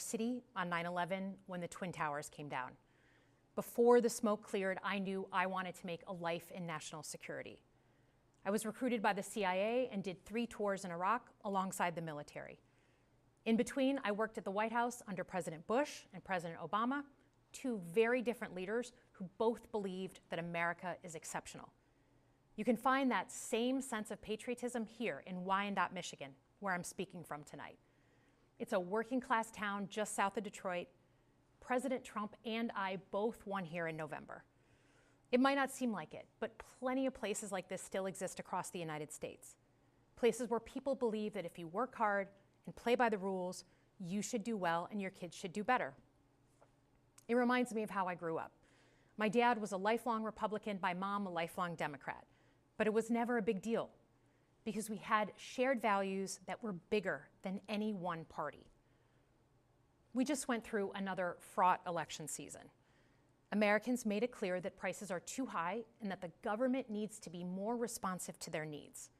City on 9/11 when the Twin Towers came down. Before the smoke cleared, I knew I wanted to make a life in national security. I was recruited by the CIA and did 3 tours in Iraq alongside the military. In between, I worked at the White House under President Bush and President Obama, 2 very different leaders who both believed that America is exceptional. You can find that same sense of patriotism here in Wyandotte, Michigan, where I'm speaking from tonight. It's a working-class town just south of Detroit. President Trump and I both won here in November. It might not seem like it, but plenty of places like this still exist across the United States. Places where people believe that if you work hard and play by the rules, you should do well and your kids should do better. It reminds me of how I grew up. My dad was a lifelong Republican, my mom a lifelong Democrat. But it was never a big deal because we had shared values that were bigger than any one party. We just went through another fraught election season. Americans made it clear that prices are too high and that the government needs to be more responsive to their needs.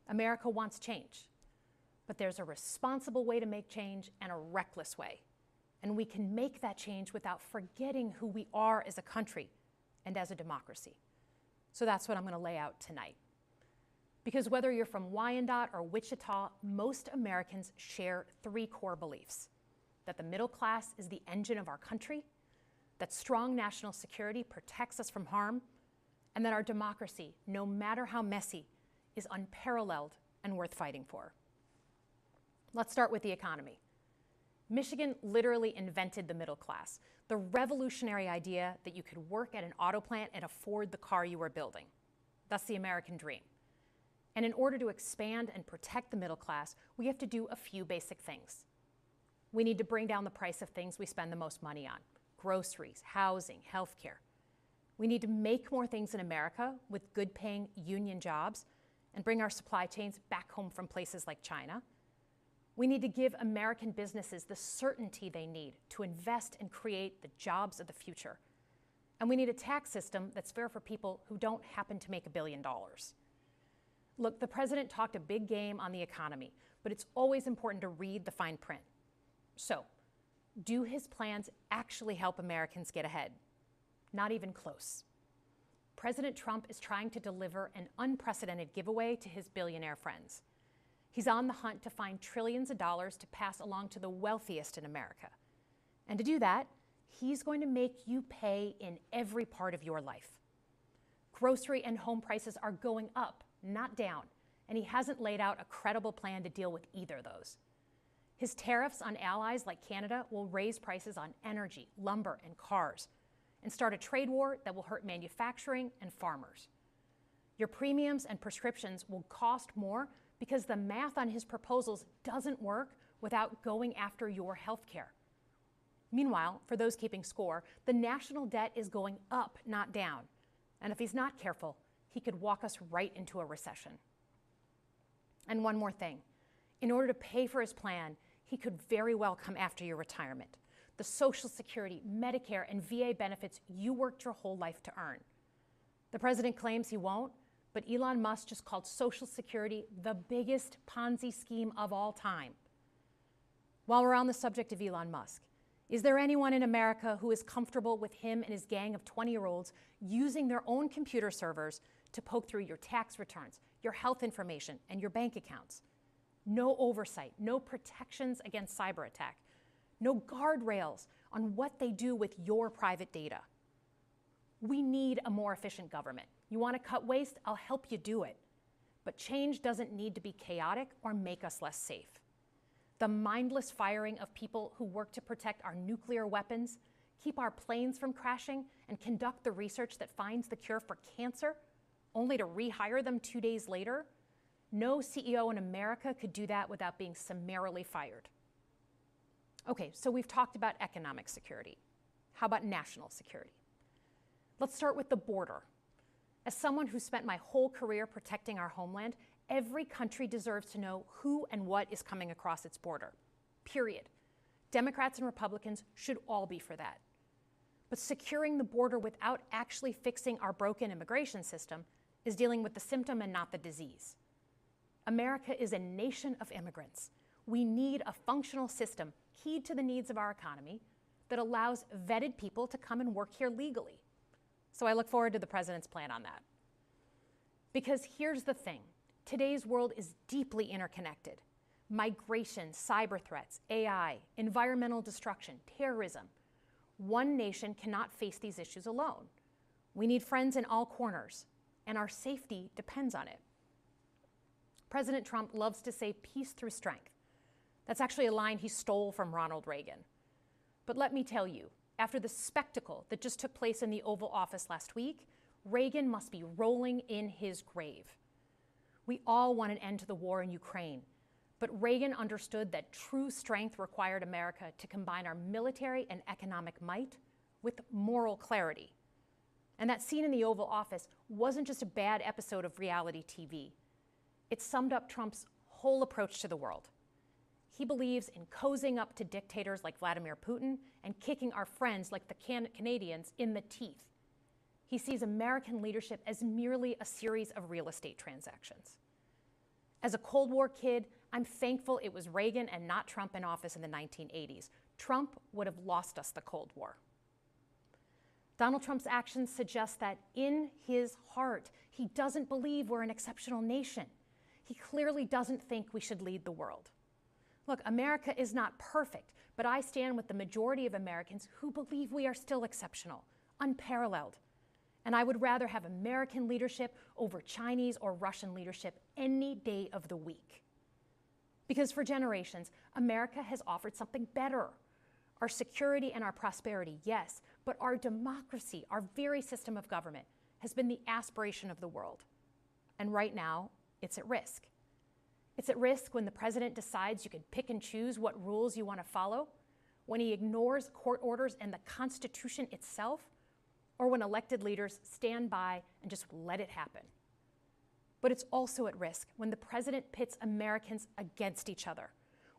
America wants change, but there's a responsible way to make change and a reckless way. And we can make that change without forgetting who we are as a country and as a democracy. So that's what I'm going to lay out tonight. Because whether you're from Wyandotte or Wichita, most Americans share 3 core beliefs: that the middle class is the engine of our country, that strong national security protects us from harm, and that our democracy, no matter how messy, is unparalleled and worth fighting for. Let's start with the economy. Michigan literally invented the middle class, the revolutionary idea that you could work at an auto plant and afford the car you were building. That's the American dream. And in order to expand and protect the middle class, we have to do a few basic things. We need to bring down the price of things we spend the most money on: groceries, housing, healthcare. We need to make more things in America with good-paying union jobs and bring our supply chains back home from places like China. We need to give American businesses the certainty they need to invest and create the jobs of the future. And we need a tax system that's fair for people who don't happen to make $1 billion. Look, the president talked a big game on the economy, but it's always important to read the fine print. So, do his plans actually help Americans get ahead? Not even close. President Trump is trying to deliver an unprecedented giveaway to his billionaire friends. He's on the hunt to find trillions of dollars to pass along to the wealthiest in America. And to do that, he's going to make you pay in every part of your life. Grocery and home prices are going up, not down, and he hasn't laid out a credible plan to deal with either of those. His tariffs on allies like Canada will raise prices on energy, lumber, and cars, and start a trade war that will hurt manufacturing and farmers. Your premiums and prescriptions will cost more because the math on his proposals doesn't work without going after your health care. Meanwhile, for those keeping score, the national debt is going up, not down. And if he's not careful, he could walk us right into a recession. And one more thing. In order to pay for his plan, he could very well come after your retirement, the Social Security, Medicare, and VA benefits you worked your whole life to earn. The president claims he won't, but Elon Musk just called Social Security the biggest Ponzi scheme of all time. While we're on the subject of Elon Musk, is there anyone in America who is comfortable with him and his gang of 20-year-olds using their own computer servers to poke through your tax returns, your health information, and your bank accounts? No oversight, no protections against cyber attack, no guardrails on what they do with your private data. We need a more efficient government. You want to cut waste? I'll help you do it. But change doesn't need to be chaotic or make us less safe. The mindless firing of people who work to protect our nuclear weapons, keep our planes from crashing, and conduct the research that finds the cure for cancer, only to rehire them 2 days later, no CEO in America could do that without being summarily fired. Okay, so we've talked about economic security. How about national security? Let's start with the border. As someone who spent my whole career protecting our homeland, every country deserves to know who and what is coming across its border. Period. Democrats and Republicans should all be for that. But securing the border without actually fixing our broken immigration system is dealing with the symptom and not the disease. America is a nation of immigrants. We need a functional system keyed to the needs of our economy that allows vetted people to come and work here legally. So I look forward to the president's plan on that. Because here's the thing, today's world is deeply interconnected. Migration, cyber threats, AI, environmental destruction, terrorism. One nation cannot face these issues alone. We need friends in all corners, and our safety depends on it. President Trump loves to say peace through strength. That's actually a line he stole from Ronald Reagan. But let me tell you, after the spectacle that just took place in the Oval Office last week, Reagan must be rolling in his grave. We all want an end to the war in Ukraine, but Reagan understood that true strength required America to combine our military and economic might with moral clarity. And that scene in the Oval Office wasn't just a bad episode of reality TV. It summed up Trump's whole approach to the world. He believes in cozying up to dictators like Vladimir Putin and kicking our friends like the Canadians in the teeth. He sees American leadership as merely a series of real estate transactions. As a Cold War kid, I'm thankful it was Reagan and not Trump in office in the 1980s. Trump would have lost us the Cold War. Donald Trump's actions suggest that in his heart, he doesn't believe we're an exceptional nation. He clearly doesn't think we should lead the world. Look, America is not perfect, but I stand with the majority of Americans who believe we are still exceptional, unparalleled. And I would rather have American leadership over Chinese or Russian leadership any day of the week. Because for generations, America has offered something better. Our security and our prosperity, yes, but our democracy, our very system of government, has been the aspiration of the world. And right now, it's at risk. It's at risk when the president decides you can pick and choose what rules you want to follow, when he ignores court orders and the Constitution itself, or when elected leaders stand by and just let it happen. But it's also at risk when the president pits Americans against each other,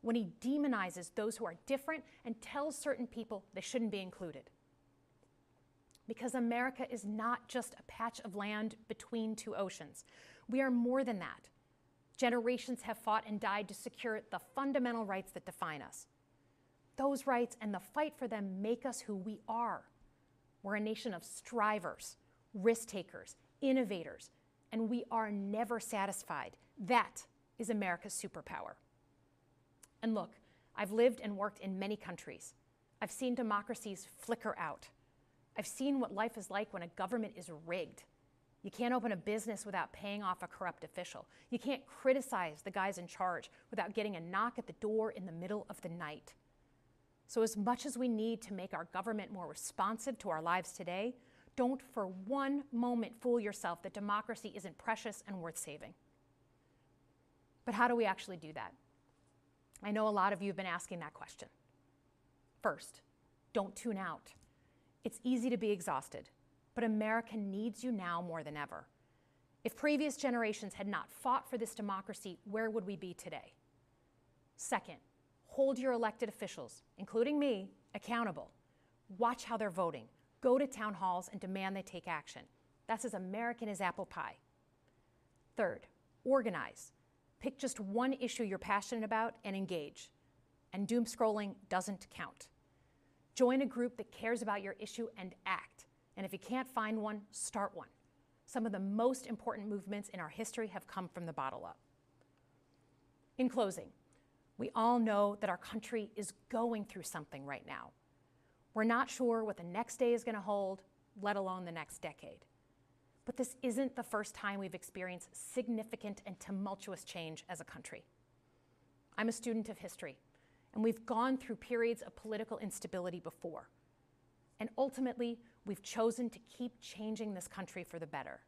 when he demonizes those who are different and tells certain people they shouldn't be included. Because America is not just a patch of land between two oceans. We are more than that. Generations have fought and died to secure the fundamental rights that define us. Those rights and the fight for them make us who we are. We're a nation of strivers, risk takers, innovators, and we are never satisfied. That is America's superpower. And look, I've lived and worked in many countries. I've seen democracies flicker out. I've seen what life is like when a government is rigged. You can't open a business without paying off a corrupt official. You can't criticize the guys in charge without getting a knock at the door in the middle of the night. So as much as we need to make our government more responsive to our lives today, don't for one moment fool yourself that democracy isn't precious and worth saving. But how do we actually do that? I know a lot of you have been asking that question. First, don't tune out. It's easy to be exhausted, but America needs you now more than ever. If previous generations had not fought for this democracy, where would we be today? Second, hold your elected officials, including me, accountable. Watch how they're voting. Go to town halls and demand they take action. That's as American as apple pie. Third, organize. Pick just one issue you're passionate about and engage. And doom scrolling doesn't count. Join a group that cares about your issue and act. And if you can't find one, start one. Some of the most important movements in our history have come from the bottom up. In closing, we all know that our country is going through something right now. We're not sure what the next day is going to hold, let alone the next decade. But this isn't the first time we've experienced significant and tumultuous change as a country. I'm a student of history, and we've gone through periods of political instability before. And ultimately, we've chosen to keep changing this country for the better.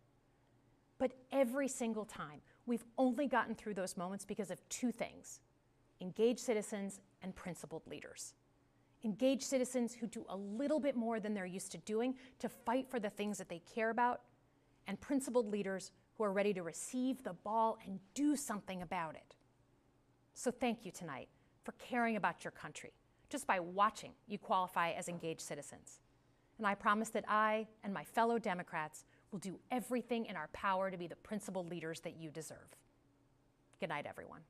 But every single time, we've only gotten through those moments because of two things: engaged citizens and principled leaders. Engaged citizens who do a little bit more than they're used to doing to fight for the things that they care about, and principled leaders who are ready to receive the ball and do something about it. So thank you tonight for caring about your country. Just by watching, you qualify as engaged citizens. And I promise that I and my fellow Democrats will do everything in our power to be the principled leaders that you deserve. Good night, everyone.